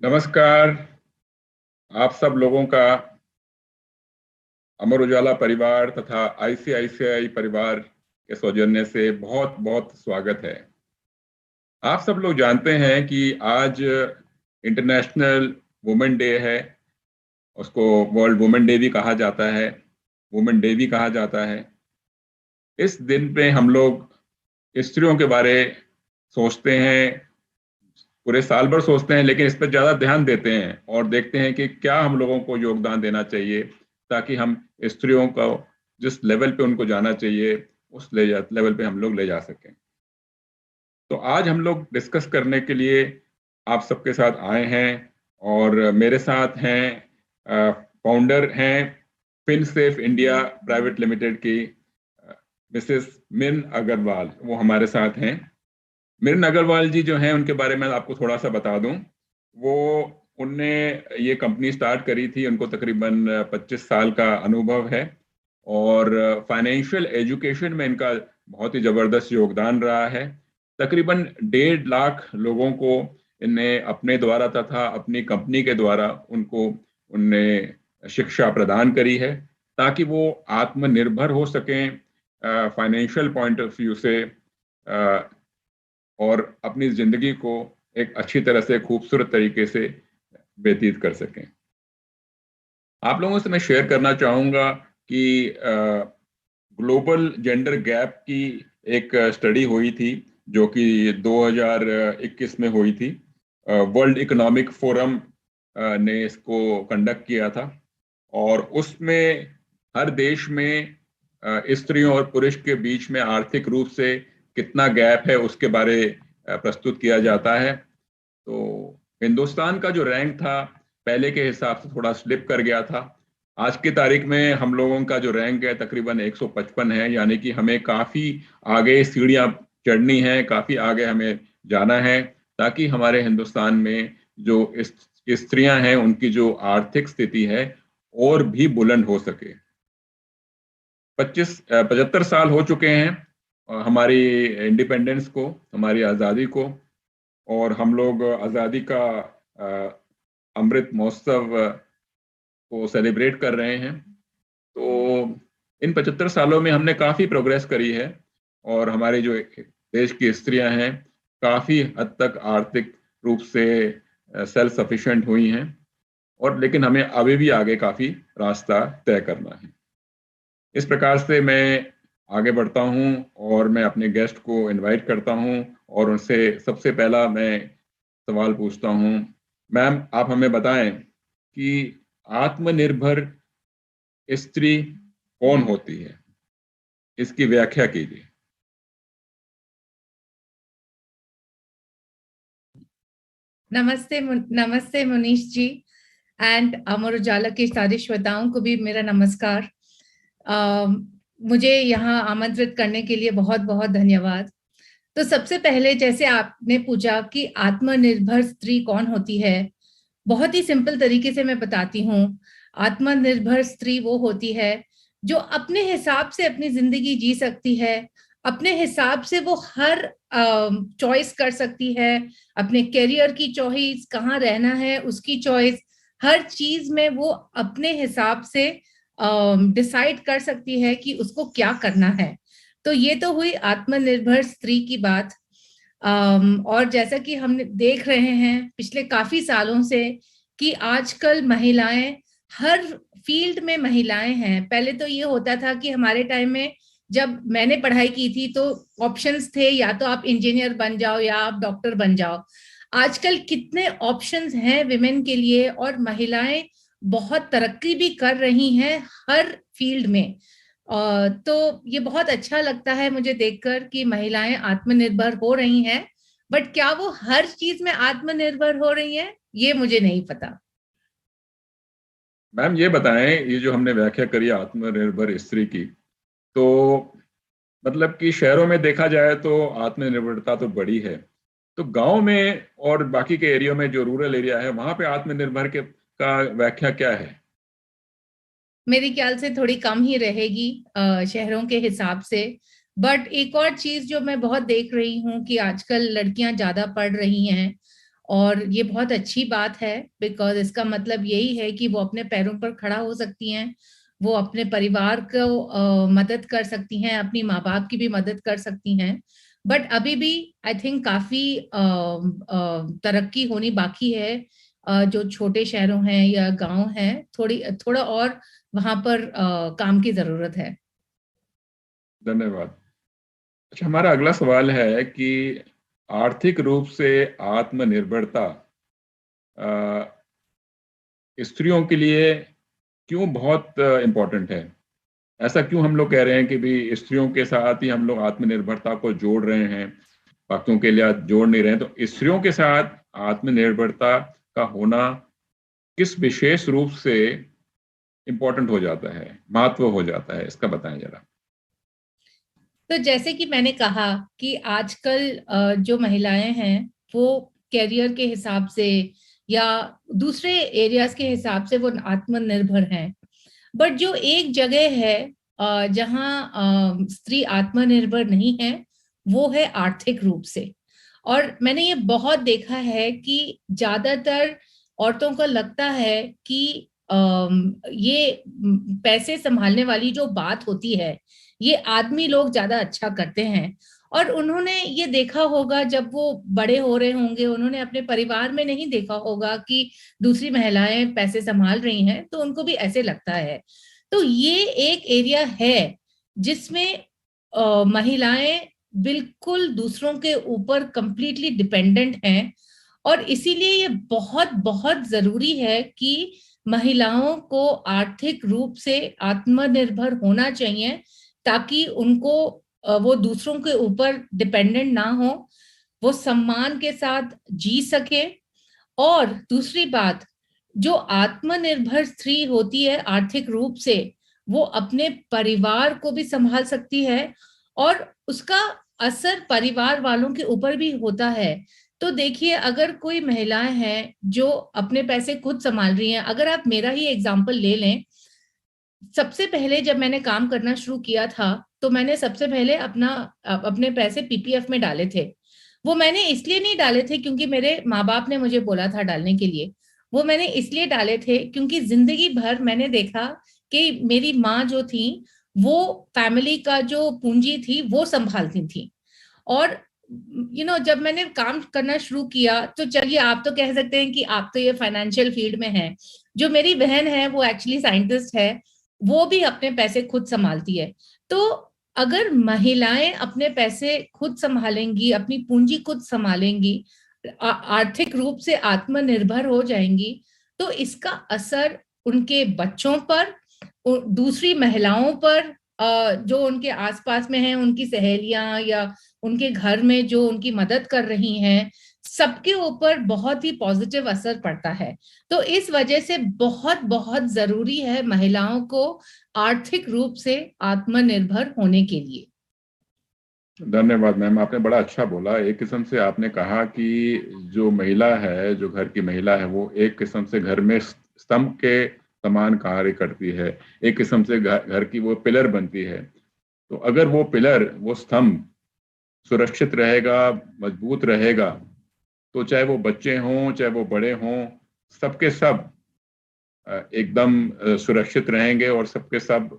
नमस्कार। आप सब लोगों का अमर उजाला परिवार तथा आईसीआईसीआई परिवार के सौजन्य से बहुत बहुत स्वागत है। आप सब लोग जानते हैं कि आज इंटरनेशनल वुमेन डे है। उसको वर्ल्ड वुमेन डे भी कहा जाता है, वुमेन डे भी कहा जाता है। इस दिन पे हम लोग स्त्रियों के बारे सोचते हैं, पूरे साल भर सोचते हैं, लेकिन इस पर ज़्यादा ध्यान देते हैं और देखते हैं कि क्या हम लोगों को योगदान देना चाहिए ताकि हम स्त्रियों को जिस लेवल पे उनको जाना चाहिए उस लेवल पे हम लोग ले जा सकें। तो आज हम लोग डिस्कस करने के लिए आप सबके साथ आए हैं और मेरे साथ हैं फाउंडर हैं फिनसेफ इंडिया प्राइवेट लिमिटेड की मिसेस मिन अग्रवाल, वो हमारे साथ हैं। मिरन अग्रवाल जी जो हैं उनके बारे में आपको थोड़ा सा बता दूं। वो उनने ये कंपनी स्टार्ट करी थी, उनको तकरीबन 25 साल का अनुभव है और फाइनेंशियल एजुकेशन में इनका बहुत ही ज़बरदस्त योगदान रहा है। तकरीबन 1.5 लाख लोगों को इन्हें अपने द्वारा तथा अपनी कंपनी के द्वारा उनको उनने शिक्षा प्रदान करी है ताकि वो आत्मनिर्भर हो सकें फाइनेंशियल पॉइंट ऑफ व्यू से और अपनी जिंदगी को एक अच्छी तरह से खूबसूरत तरीके से व्यतीत कर सकें। आप लोगों से मैं शेयर करना चाहूँगा कि ग्लोबल जेंडर गैप की एक स्टडी हुई थी जो कि 2021 में हुई थी। वर्ल्ड इकोनॉमिक फोरम ने इसको कंडक्ट किया था और उसमें हर देश में स्त्रियों और पुरुष के बीच में आर्थिक रूप से कितना गैप है उसके बारे प्रस्तुत किया जाता है। तो हिंदुस्तान का जो रैंक था पहले के हिसाब से थोड़ा स्लिप कर गया था। आज की तारीख में हम लोगों का जो रैंक है तकरीबन 155 है, यानी कि हमें काफ़ी आगे सीढ़ियां चढ़नी है, काफ़ी आगे हमें जाना है ताकि हमारे हिंदुस्तान में जो स्त्रियां हैं उनकी जो आर्थिक स्थिति है और भी बुलंद हो सके। 75 साल हो चुके हैं हमारी इंडिपेंडेंस को, हमारी आज़ादी को, और हम लोग आज़ादी का अमृत महोत्सव को सेलिब्रेट कर रहे हैं। तो इन 75 सालों में हमने काफ़ी प्रोग्रेस करी है और हमारे जो देश की स्त्रियां हैं काफ़ी हद तक आर्थिक रूप से सेल्फ सफिशिएंट हुई हैं, और लेकिन हमें अभी भी आगे काफ़ी रास्ता तय करना है। इस प्रकार से मैं आगे बढ़ता हूं और मैं अपने गेस्ट को इनवाइट करता हूं और उनसे सबसे पहला मैं सवाल पूछता हूं। मैम, आप हमें बताएं कि आत्मनिर्भर स्त्री कौन होती है, इसकी व्याख्या कीजिए। नमस्ते नमस्ते मुनीश जी एंड अमर उजाला के सारे श्रोताओं को भी मेरा नमस्कार। मुझे यहाँ आमंत्रित करने के लिए बहुत बहुत धन्यवाद। तो सबसे पहले जैसे आपने पूछा कि आत्मनिर्भर स्त्री कौन होती है, बहुत ही सिंपल तरीके से मैं बताती हूँ। आत्मनिर्भर स्त्री वो होती है जो अपने हिसाब से अपनी जिंदगी जी सकती है, अपने हिसाब से वो हर चॉइस कर सकती है, अपने करियर की चॉइस, कहाँ रहना है उसकी चॉइस, हर चीज में वो अपने हिसाब से डिसाइड कर सकती है कि उसको क्या करना है। तो ये तो हुई आत्मनिर्भर स्त्री की बात। और जैसा कि हम देख रहे हैं पिछले काफी सालों से कि आजकल महिलाएं हर फील्ड में महिलाएं हैं। पहले तो ये होता था कि हमारे टाइम में जब मैंने पढ़ाई की थी तो ऑप्शंस थे, या तो आप इंजीनियर बन जाओ या आप डॉक्टर बन जाओ। आजकल कितने ऑप्शंस हैं विमेन के लिए, और महिलाएं बहुत तरक्की भी कर रही हैं हर फील्ड में। तो ये बहुत अच्छा लगता है मुझे देखकर कि महिलाएं आत्मनिर्भर हो रही हैं। बट क्या वो हर चीज में आत्मनिर्भर हो रही हैं, ये मुझे नहीं पता। मैम ये बताएं, ये जो हमने व्याख्या करी आत्मनिर्भर स्त्री की, तो मतलब कि शहरों में देखा जाए तो आत्मनिर्भरता तो बड़ी है, तो गांव में और बाकी के एरिया में जो रूरल एरिया है वहां पे आत्मनिर्भर के का व्याख्या क्या है? मेरे ख्याल से थोड़ी कम ही रहेगी शहरों के हिसाब से। बट एक और चीज जो मैं बहुत देख रही हूँ कि आजकल लड़कियां ज्यादा पढ़ रही हैं और ये बहुत अच्छी बात है, बिकॉज इसका मतलब यही है कि वो अपने पैरों पर खड़ा हो सकती हैं, वो अपने परिवार को मदद कर सकती हैं, अपनी माँ बाप की भी मदद कर सकती हैं। बट अभी भी आई थिंक काफी तरक्की होनी बाकी है। जो छोटे शहरों हैं या गांव हैं, थोड़ा और वहां पर काम की जरूरत है। धन्यवाद। अच्छा, हमारा अगला सवाल है कि आर्थिक रूप से आत्मनिर्भरता स्त्रियों के लिए क्यों बहुत इम्पोर्टेंट है? ऐसा क्यों हम लोग कह रहे हैं कि भी स्त्रियों के साथ ही हम लोग आत्मनिर्भरता को जोड़ रहे हैं, बाकियों के लिए जोड़ नहीं रहे हैं? तो स्त्रियों के साथ आत्मनिर्भरता का होना किस विशेष रूप से इम्पोर्टेंट हो जाता है, महत्व हो जाता है, इसका बताएं जरा। तो जैसे कि मैंने कहा कि आजकल जो महिलाएं हैं वो कैरियर के हिसाब से या दूसरे एरियाज के हिसाब से वो आत्मनिर्भर हैं। बट जो एक जगह है जहाँ स्त्री आत्मनिर्भर नहीं है, वो है आर्थिक रूप से। और मैंने ये बहुत देखा है कि ज्यादातर औरतों को लगता है कि ये पैसे संभालने वाली जो बात होती है, ये आदमी लोग ज्यादा अच्छा करते हैं। और उन्होंने ये देखा होगा, जब वो बड़े हो रहे होंगे, उन्होंने अपने परिवार में नहीं देखा होगा कि दूसरी महिलाएं पैसे संभाल रही हैं, तो उनको भी ऐसे लगता है। तो ये एक एरिया है जिसमें महिलाएं बिल्कुल दूसरों के ऊपर कंप्लीटली डिपेंडेंट हैं। और इसीलिए ये बहुत बहुत जरूरी है कि महिलाओं को आर्थिक रूप से आत्मनिर्भर होना चाहिए, ताकि उनको वो दूसरों के ऊपर डिपेंडेंट ना हो, वो सम्मान के साथ जी सके। और दूसरी बात, जो आत्मनिर्भर स्त्री होती है आर्थिक रूप से, वो अपने परिवार को भी संभाल सकती है और उसका असर परिवार वालों के ऊपर भी होता है। तो देखिए, अगर कोई महिलाएं हैं जो अपने पैसे खुद संभाल रही हैं, अगर आप मेरा ही एग्जांपल ले लें, सबसे पहले जब मैंने काम करना शुरू किया था, तो मैंने सबसे पहले अपने पैसे पीपीएफ में डाले थे। वो मैंने इसलिए नहीं डाले थे क्योंकि मेरे माँ बाप ने मुझे बोला था डालने के लिए। वो मैंने इसलिए डाले थे क्योंकि जिंदगी भर मैंने देखा कि मेरी माँ जो थी, वो फैमिली का जो पूंजी थी वो संभालती थी। और जब मैंने काम करना शुरू किया, तो चलिए आप तो कह सकते हैं कि आप तो ये फाइनेंशियल फील्ड में हैं। जो मेरी बहन है वो एक्चुअली साइंटिस्ट है, वो भी अपने पैसे खुद संभालती है। तो अगर महिलाएं अपने पैसे खुद संभालेंगी, अपनी पूंजी खुद संभालेंगी, आर्थिक रूप से आत्मनिर्भर हो जाएंगी, तो इसका असर उनके बच्चों पर, दूसरी महिलाओं पर, जो उनके आसपास में हैं, उनकी सहेलियां या उनके घर में जो उनकी मदद कर रही हैं, सबके ऊपर बहुत ही पॉजिटिव असर पड़ता है। तो इस वजह से बहुत बहुत जरूरी है महिलाओं को आर्थिक रूप से आत्मनिर्भर होने के लिए। धन्यवाद मैम, आपने बड़ा अच्छा बोला। एक किस्म से आपने कहा कि जो महिला है, जो घर की महिला है, वो एक किस्म से घर में स्तंभ के समान कार्य करती है, एक किस्म से घर की वो पिलर बनती है। तो अगर वो पिलर, वो स्तंभ सुरक्षित रहेगा, मजबूत रहेगा, तो चाहे वो बच्चे हों, चाहे वो बड़े हों, सबके सब एकदम सुरक्षित रहेंगे और सबके सब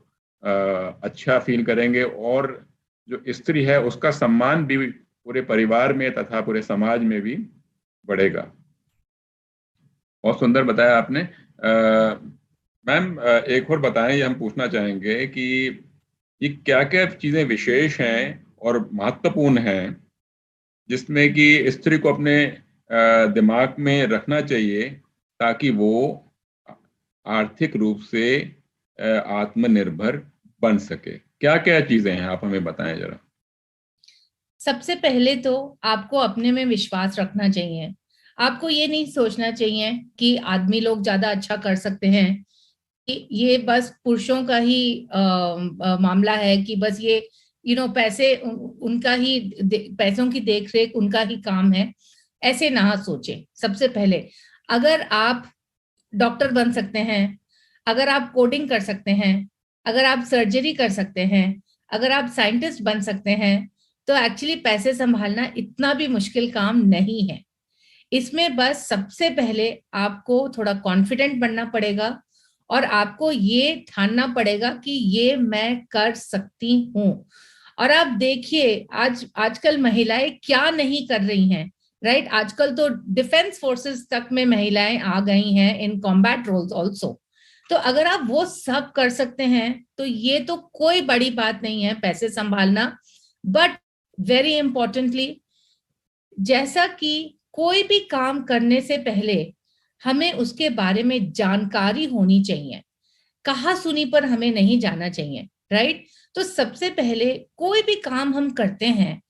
अच्छा फील करेंगे। और जो स्त्री है उसका सम्मान भी पूरे परिवार में तथा पूरे समाज में भी बढ़ेगा। बहुत सुंदर बताया आपने। मैम, एक और बताएं, ये हम पूछना चाहेंगे कि ये क्या क्या चीजें विशेष हैं और महत्वपूर्ण हैं जिसमें कि स्त्री को अपने दिमाग में रखना चाहिए ताकि वो आर्थिक रूप से आत्मनिर्भर बन सके। क्या क्या चीजें हैं, आप हमें बताएं जरा। सबसे पहले तो आपको अपने में विश्वास रखना चाहिए। आपको ये नहीं सोचना चाहिए कि आदमी लोग ज्यादा अच्छा कर सकते हैं, कि ये बस पुरुषों का ही मामला है, कि बस ये पैसे उनका ही पैसों की देखरेख उनका ही काम है। ऐसे ना सोचे। सबसे पहले, अगर आप डॉक्टर बन सकते हैं, अगर आप कोडिंग कर सकते हैं, अगर आप सर्जरी कर सकते हैं, अगर आप साइंटिस्ट बन सकते हैं, तो एक्चुअली पैसे संभालना इतना भी मुश्किल काम नहीं है। इसमें बस सबसे पहले आपको थोड़ा कॉन्फिडेंट बनना पड़ेगा और आपको ये ठानना पड़ेगा कि ये मैं कर सकती हूँ। और आप देखिए आजकल महिलाएं क्या नहीं कर रही हैं, राइट? आजकल तो डिफेंस फोर्सेस तक में महिलाएं आ गई हैं इन कॉम्बैट रोल्स ऑल्सो। तो अगर आप वो सब कर सकते हैं तो ये तो कोई बड़ी बात नहीं है पैसे संभालना। बट वेरी इंपॉर्टेंटली, जैसा कि कोई भी काम करने से पहले हमें उसके बारे में जानकारी होनी चाहिए, कहा सुनी पर हमें नहीं जाना चाहिए, राइट? तो सबसे पहले कोई भी काम हम करते हैं,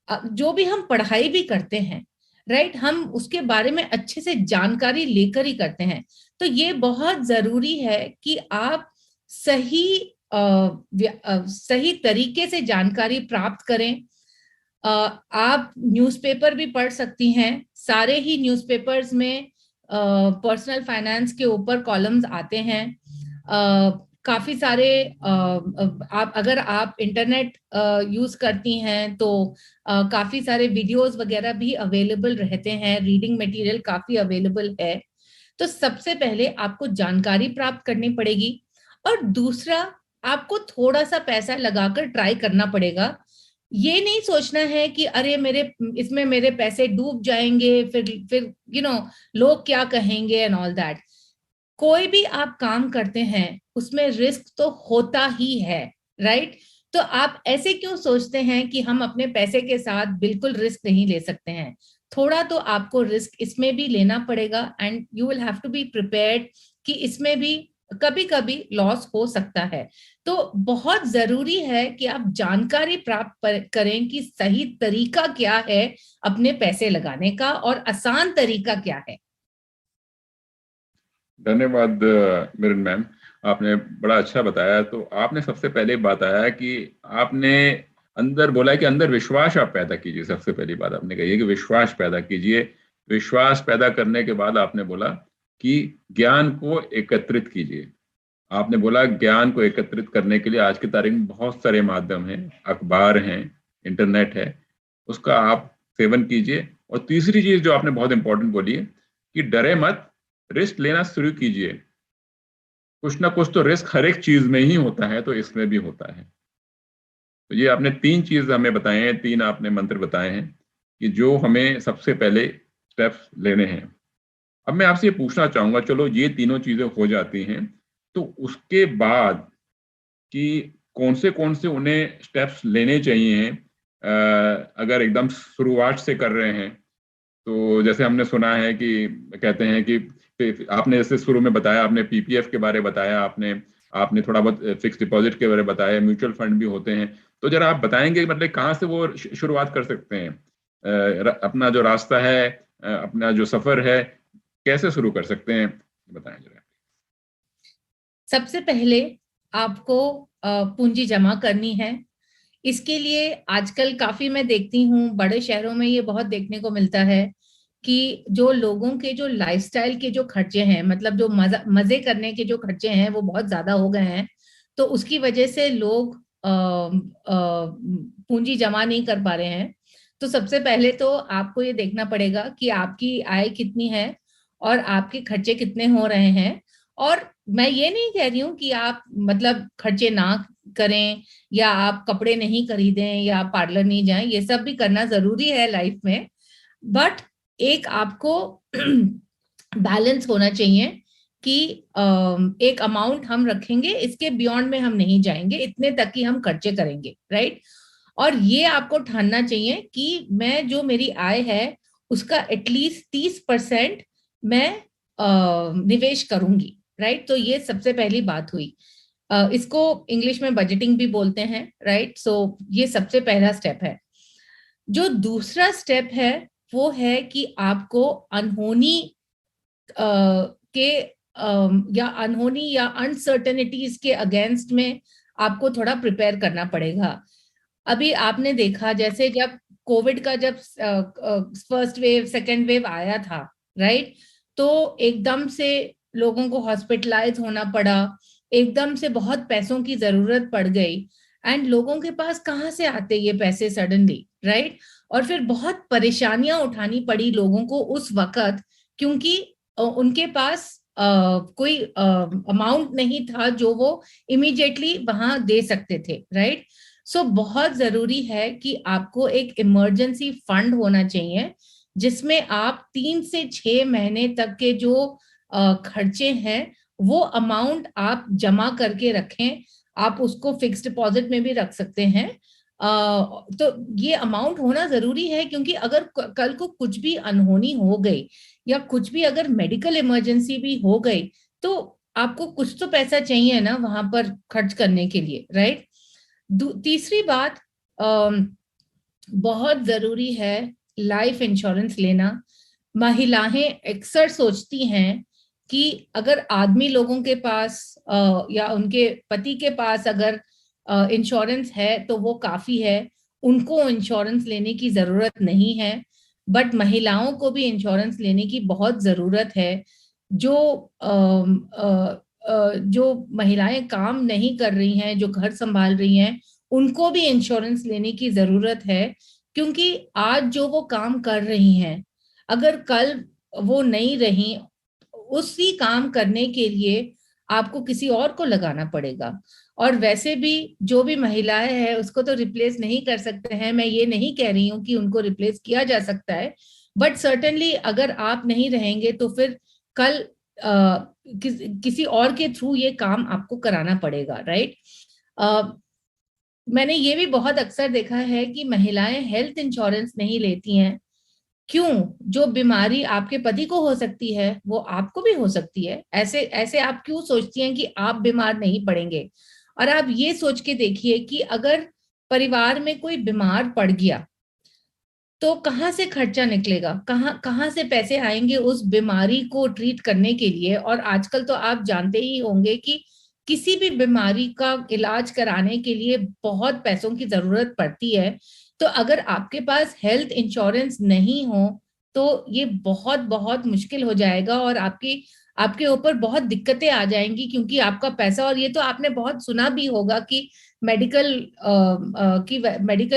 जो भी हम पढ़ाई भी करते हैं, राइट, हम उसके बारे में अच्छे से जानकारी लेकर ही करते हैं। तो ये बहुत जरूरी है कि आप सही तरीके से जानकारी प्राप्त करें। आप न्यूज़पेपर भी पढ़ सकती हैं। सारे ही न्यूज़पेपर्स में पर्सनल फाइनेंस के ऊपर कॉलम्स आते हैं। काफी सारे आप अगर आप इंटरनेट यूज करती हैं तो काफी सारे वीडियोस वगैरह भी अवेलेबल रहते हैं, रीडिंग मटेरियल काफी अवेलेबल है। तो सबसे पहले आपको जानकारी प्राप्त करनी पड़ेगी और दूसरा आपको थोड़ा सा पैसा लगाकर ट्राई करना पड़ेगा। ये नहीं सोचना है कि अरे इसमें मेरे पैसे डूब जाएंगे, फिर लोग क्या कहेंगे एंड ऑल दैट। कोई भी आप काम करते हैं उसमें रिस्क तो होता ही है, राइट? तो आप ऐसे क्यों सोचते हैं कि हम अपने पैसे के साथ बिल्कुल रिस्क नहीं ले सकते हैं? थोड़ा तो आपको रिस्क इसमें भी लेना पड़ेगा and you will have to be prepared कि इसमें भी कभी कभी लॉस हो सकता है। तो बहुत जरूरी है कि आप जानकारी प्राप्त करें कि सही तरीका क्या है अपने पैसे लगाने का और आसान तरीका क्या है। धन्यवाद मिरन मैम, आपने बड़ा अच्छा बताया। तो आपने सबसे पहले बताया कि आपने अंदर बोला है कि अंदर विश्वास आप पैदा कीजिए। सबसे पहली बात आपने कही है कि विश्वास पैदा कीजिए। विश्वास पैदा करने के बाद आपने बोला कि ज्ञान को एकत्रित कीजिए। आपने बोला ज्ञान को एकत्रित करने के लिए आज की तारीख में बहुत सारे माध्यम हैं, अखबार हैं, इंटरनेट है, उसका आप सेवन कीजिए। और तीसरी चीज जो आपने बहुत इंपॉर्टेंट बोली है कि डरे मत, रिस्क लेना शुरू कीजिए। कुछ ना कुछ तो रिस्क हर एक चीज में ही होता है, तो इसमें भी होता है। तो ये आपने 3 चीज हमें बताए हैं, 3 आपने मंत्र बताए हैं कि जो हमें सबसे पहले स्टेप्स लेने हैं। अब मैं आपसे ये पूछना चाहूंगा, चलो ये तीनों चीजें हो जाती हैं, तो उसके बाद कि कौन से उन्हें स्टेप्स लेने चाहिए अगर एकदम शुरुआत से कर रहे हैं। तो जैसे हमने सुना है कि कहते हैं कि आपने जैसे शुरू में बताया, आपने पीपीएफ के बारे में बताया, आपने थोड़ा बहुत फिक्स डिपॉजिट के बारे में बताया, म्यूचुअल फंड भी होते हैं। तो जरा आप बताएंगे मतलब कहाँ से वो शुरुआत कर सकते हैं, अपना जो रास्ता है, अपना जो सफर है, कैसे शुरू कर सकते हैं, बताएं जरा। सबसे पहले आपको पूंजी जमा करनी है। इसके लिए आजकल काफी मैं देखती हूँ बड़े शहरों में ये बहुत देखने को मिलता है कि जो लोगों के जो लाइफस्टाइल के जो खर्चे हैं, मतलब जो मजे करने के जो खर्चे हैं वो बहुत ज्यादा हो गए हैं। तो उसकी वजह से लोग पूंजी जमा नहीं कर पा रहे हैं। तो सबसे पहले तो आपको ये देखना पड़ेगा कि आपकी आय कितनी है और आपके खर्चे कितने हो रहे हैं। और मैं ये नहीं कह रही हूँ कि आप मतलब खर्चे ना करें या आप कपड़े नहीं खरीदें या पार्लर नहीं जाएं, ये सब भी करना जरूरी है लाइफ में। बट एक आपको बैलेंस होना चाहिए कि एक अमाउंट हम रखेंगे, इसके बियॉन्ड में हम नहीं जाएंगे, इतने तक ही हम खर्चे करेंगे, राइट? और ये आपको ठानना चाहिए कि मैं जो मेरी आय है उसका एटलीस्ट 30% मैं निवेश करूंगी, राइट? तो ये सबसे पहली बात हुई। इसको इंग्लिश में बजटिंग भी बोलते हैं, राइट? सो ये सबसे पहला स्टेप है। जो दूसरा स्टेप है वो है कि आपको अनहोनी के या अनहोनी या अनसर्टेनिटीज के अगेंस्ट में आपको थोड़ा प्रिपेयर करना पड़ेगा। अभी आपने देखा जैसे जब कोविड का जब फर्स्ट वेव सेकेंड वेव आया था, राइट? तो एकदम से लोगों को हॉस्पिटलाइज होना पड़ा, एकदम से बहुत पैसों की जरूरत पड़ गई। एंड लोगों के पास कहाँ से आते ये पैसे सडनली, राइट? और फिर बहुत परेशानियां उठानी पड़ी लोगों को उस वक्त, क्योंकि उनके पास कोई अमाउंट नहीं था जो वो इमीडिएटली वहां दे सकते थे, राइट? सो बहुत जरूरी है कि आपको एक इमरजेंसी फंड होना चाहिए जिसमें आप 3 से 6 महीने तक के जो खर्चे हैं वो अमाउंट आप जमा करके रखें। आप उसको फिक्स डिपॉजिट में भी रख सकते हैं। तो ये अमाउंट होना जरूरी है, क्योंकि अगर कल को कुछ भी अनहोनी हो गई या कुछ भी अगर मेडिकल इमरजेंसी भी हो गई तो आपको कुछ तो पैसा चाहिए ना वहां पर खर्च करने के लिए, राइट? तीसरी बात, बहुत जरूरी है लाइफ इंश्योरेंस लेना। महिलाएं अक्सर सोचती हैं कि अगर आदमी लोगों के पास या उनके पति के पास अगर इंश्योरेंस है तो वो काफी है, उनको इंश्योरेंस लेने की जरूरत नहीं है। बट महिलाओं को भी इंश्योरेंस लेने की बहुत जरूरत है। जो जो महिलाएं काम नहीं कर रही हैं, जो घर संभाल रही हैं, उनको भी इंश्योरेंस लेने की जरूरत है। क्योंकि आज जो वो काम कर रही हैं, अगर कल वो नहीं रही, उसी काम करने के लिए आपको किसी और को लगाना पड़ेगा। और वैसे भी जो भी महिलाएं हैं उसको तो रिप्लेस नहीं कर सकते हैं। मैं ये नहीं कह रही हूँ कि उनको रिप्लेस किया जा सकता है, बट सर्टेनली अगर आप नहीं रहेंगे तो फिर कल किसी और के थ्रू ये काम आपको कराना पड़ेगा, राइट? मैंने ये भी बहुत अक्सर देखा है कि महिलाएं हेल्थ इंश्योरेंस नहीं लेती हैं। क्यों? जो बीमारी आपके पति को हो सकती है वो आपको भी हो सकती है। ऐसे ऐसे आप क्यों सोचती हैं कि आप बीमार नहीं पड़ेंगे? और आप ये सोच के देखिए कि अगर परिवार में कोई बीमार पड़ गया तो कहाँ से खर्चा निकलेगा, कहाँ कहाँ से पैसे आएंगे उस बीमारी को ट्रीट करने के लिए? और आजकल तो आप जानते ही होंगे कि किसी भी बीमारी का इलाज कराने के लिए बहुत पैसों की जरूरत पड़ती है। तो अगर आपके पास हेल्थ इंश्योरेंस नहीं हो तो ये बहुत बहुत मुश्किल हो जाएगा और आपकी आपके ऊपर बहुत दिक्कतें आ जाएंगी, क्योंकि आपका पैसा, और ये तो आपने बहुत सुना भी होगा कि मेडिकल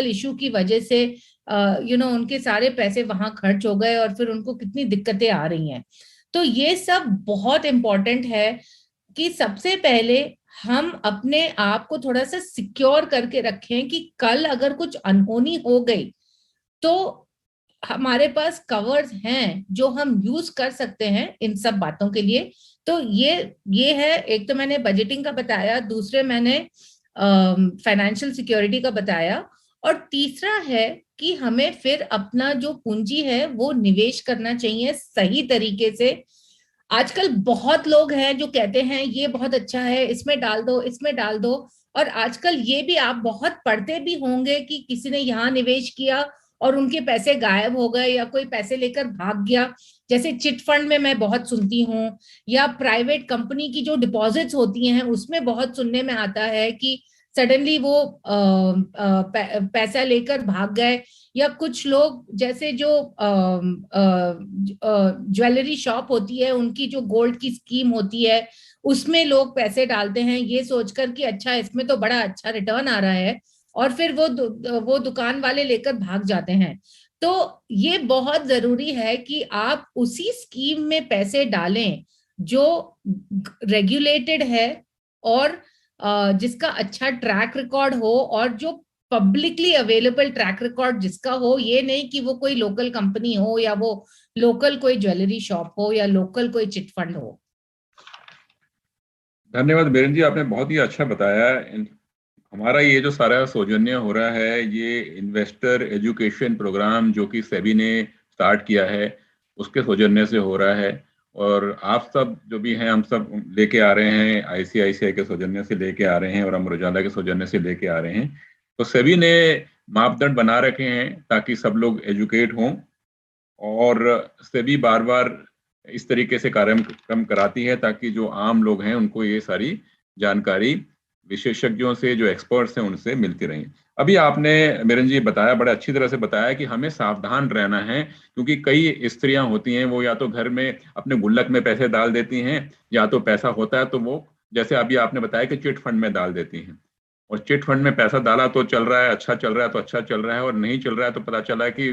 इशू की वजह से उनके सारे पैसे वहां खर्च हो गए और फिर उनको कितनी दिक्कतें आ रही हैं। तो ये सब बहुत इंपॉर्टेंट है कि सबसे पहले हम अपने आप को थोड़ा सा सिक्योर करके रखें कि कल अगर कुछ अनहोनी हो गई तो हमारे पास कवर्स हैं जो हम यूज कर सकते हैं इन सब बातों के लिए। तो ये है, एक तो मैंने बजटिंग का बताया, दूसरे मैंने फाइनेंशियल सिक्योरिटी का बताया, और तीसरा है कि हमें फिर अपना जो पूंजी है वो निवेश करना चाहिए सही तरीके से। आजकल बहुत लोग हैं जो कहते हैं ये बहुत अच्छा है, इसमें डाल दो, इसमें डाल दो। और आजकल ये भी आप बहुत पढ़ते भी होंगे कि किसी ने यहाँ निवेश किया और उनके पैसे गायब हो गए या कोई पैसे लेकर भाग गया। जैसे चिट फंड में मैं बहुत सुनती हूँ, या प्राइवेट कंपनी की जो डिपॉजिट्स होती हैं उसमें बहुत सुनने में आता है कि सडनली वो पैसा लेकर भाग गए। या कुछ लोग जैसे जो ज्वेलरी शॉप होती है उनकी जो गोल्ड की स्कीम होती है उसमें लोग पैसे डालते हैं ये सोचकर कि अच्छा इसमें तो बड़ा अच्छा रिटर्न आ रहा है, और फिर वो दुकान वाले लेकर भाग जाते हैं। तो ये बहुत जरूरी है कि आप उसी स्कीम में पैसे डालें जो रेगुलेटेड है और जिसका अच्छा ट्रैक रिकॉर्ड हो, और जो पब्लिकली अवेलेबल ट्रैक रिकॉर्ड जिसका हो। ये नहीं कि वो कोई लोकल कंपनी हो या वो लोकल कोई ज्वेलरी शॉप हो या लोकल कोई चिट फंड हो। धन्यवाद बीरेन जी, आपने बहुत ही अच्छा बताया। हमारा ये जो सारा सौजन्य हो रहा है ये इन्वेस्टर एजुकेशन प्रोग्राम जो कि सेबी ने स्टार्ट किया है उसके सौजन्य से हो रहा है। और आप सब जो भी हैं हम सब लेके आ रहे हैं, आईसीआईसीआई के सौजन्य से लेके आ रहे हैं और अमर उजाला के सौजन्य से लेके आ रहे हैं। तो सेबी ने मापदंड बना रखे हैं ताकि सब लोग एजुकेट हों, और सेबी बार बार इस तरीके से कार्यक्रम कराती है ताकि जो आम लोग हैं उनको ये सारी जानकारी विशेषज्ञों से, जो एक्सपर्ट्स हैं, उनसे मिलती रही। अभी आपने बीरेन जी बताया, बड़े अच्छी तरह से बताया कि हमें सावधान रहना है, क्योंकि कई स्त्रियां होती हैं वो या तो घर में अपने गुल्लक में पैसे डाल देती हैं, या तो पैसा होता है तो वो जैसे अभी आपने बताया कि चिट फंड में डाल देती हैं। और चिट फंड में पैसा डाला तो चल रहा है, अच्छा चल रहा है तो अच्छा चल रहा है, और नहीं चल रहा है तो पता चला कि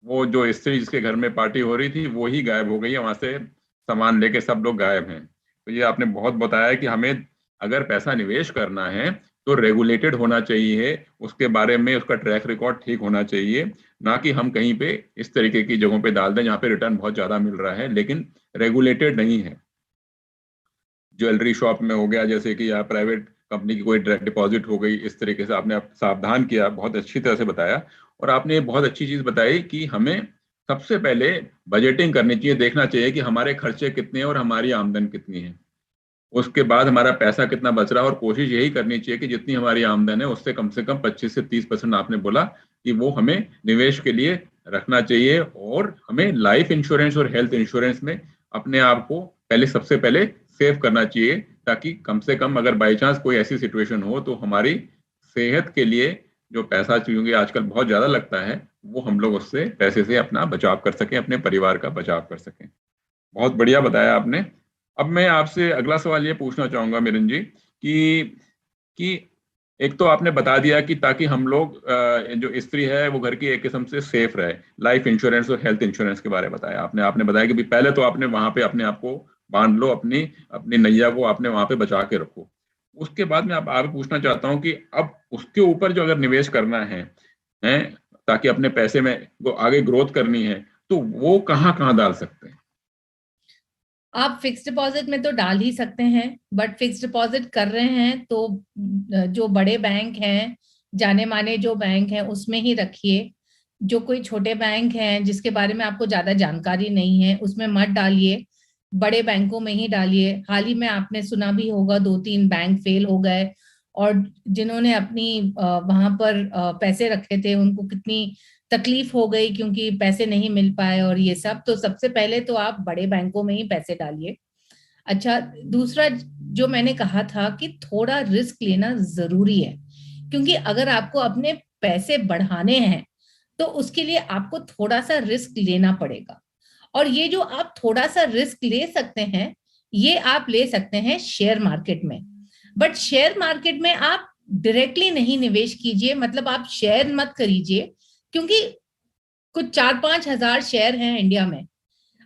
वो जो स्त्री जिसके घर में पार्टी हो रही थी वो ही गायब हो गई है, वहां से सामान लेके सब लोग गायब हैं। तो ये आपने बहुत बताया कि हमें अगर पैसा निवेश करना है तो रेगुलेटेड होना चाहिए, उसके बारे में उसका ट्रैक रिकॉर्ड ठीक होना चाहिए, ना कि हम कहीं पे इस तरीके की जगहों पे डाल दें जहाँ पे रिटर्न बहुत ज्यादा मिल रहा है लेकिन रेगुलेटेड नहीं है। ज्वेलरी शॉप में हो गया, जैसे कि या प्राइवेट कंपनी की कोई डायरेक्ट डिपॉजिट हो गई, इस तरीके से आपने सावधान किया, बहुत अच्छी तरह से बताया। और आपने ये बहुत अच्छी चीज बताई कि हमें सबसे पहले बजटिंग करनी चाहिए, देखना चाहिए कि हमारे खर्चे कितने हैं और हमारी आमदन कितनी है, उसके बाद हमारा पैसा कितना बच रहा है, और कोशिश यही करनी चाहिए कि जितनी हमारी आमदन है उससे कम 25 से 30% आपने बोला कि वो हमें निवेश के लिए रखना चाहिए। और हमें लाइफ इंश्योरेंस और हेल्थ इंश्योरेंस में अपने आप को पहले सबसे पहले सेव करना चाहिए, ताकि कम से कम अगर बाई चांस कोई ऐसी सिचुएशन हो तो हमारी सेहत के लिए जो पैसा क्योंकि आजकल बहुत ज्यादा लगता है, वो हम लोग उससे पैसे से अपना बचाव कर सकें, अपने परिवार का बचाव कर सकें। बहुत बढ़िया बताया आपने। अब मैं आपसे अगला सवाल ये पूछना चाहूंगा मिरन जी कि एक तो आपने बता दिया कि ताकि हम लोग जो स्त्री है वो घर की एक किस्म से सेफ रहे, लाइफ इंश्योरेंस और हेल्थ इंश्योरेंस के बारे में बताया आपने। आपने बताया कि भी पहले तो आपने वहां पे अपने आप को बांध लो, अपनी अपनी नैया को आपने वहां पे बचा के रखो। उसके बाद मैं आप आगे पूछना चाहता हूँ कि अब उसके ऊपर जो अगर निवेश करना है ताकि अपने पैसे में आगे ग्रोथ करनी है, तो वो कहाँ कहाँ डाल सकते हैं? आप फिक्स डिपॉजिट में तो डाल ही सकते हैं, बट फिक्स डिपॉजिट कर रहे हैं तो जो बड़े बैंक हैं, जाने माने जो बैंक हैं उसमें ही रखिए। जो कोई छोटे बैंक हैं जिसके बारे में आपको ज्यादा जानकारी नहीं है उसमें मत डालिए, बड़े बैंकों में ही डालिए। हाल ही में आपने सुना भी होगा 2-3 बैंक फेल हो गए, और जिन्होंने अपनी वहां पर पैसे रखे थे उनको कितनी तकलीफ हो गई क्योंकि पैसे नहीं मिल पाए और ये सब। तो सबसे पहले तो आप बड़े बैंकों में ही पैसे डालिए। अच्छा, दूसरा जो मैंने कहा था कि थोड़ा रिस्क लेना जरूरी है, क्योंकि अगर आपको अपने पैसे बढ़ाने हैं तो उसके लिए आपको थोड़ा सा रिस्क लेना पड़ेगा। और ये जो आप थोड़ा सा रिस्क ले सकते हैं, ये आप ले सकते हैं शेयर मार्केट में। बट शेयर मार्केट में आप डायरेक्टली नहीं निवेश कीजिए, मतलब आप शेयर मत करिए, क्योंकि कुछ 4-5 हजार शेयर हैं इंडिया में।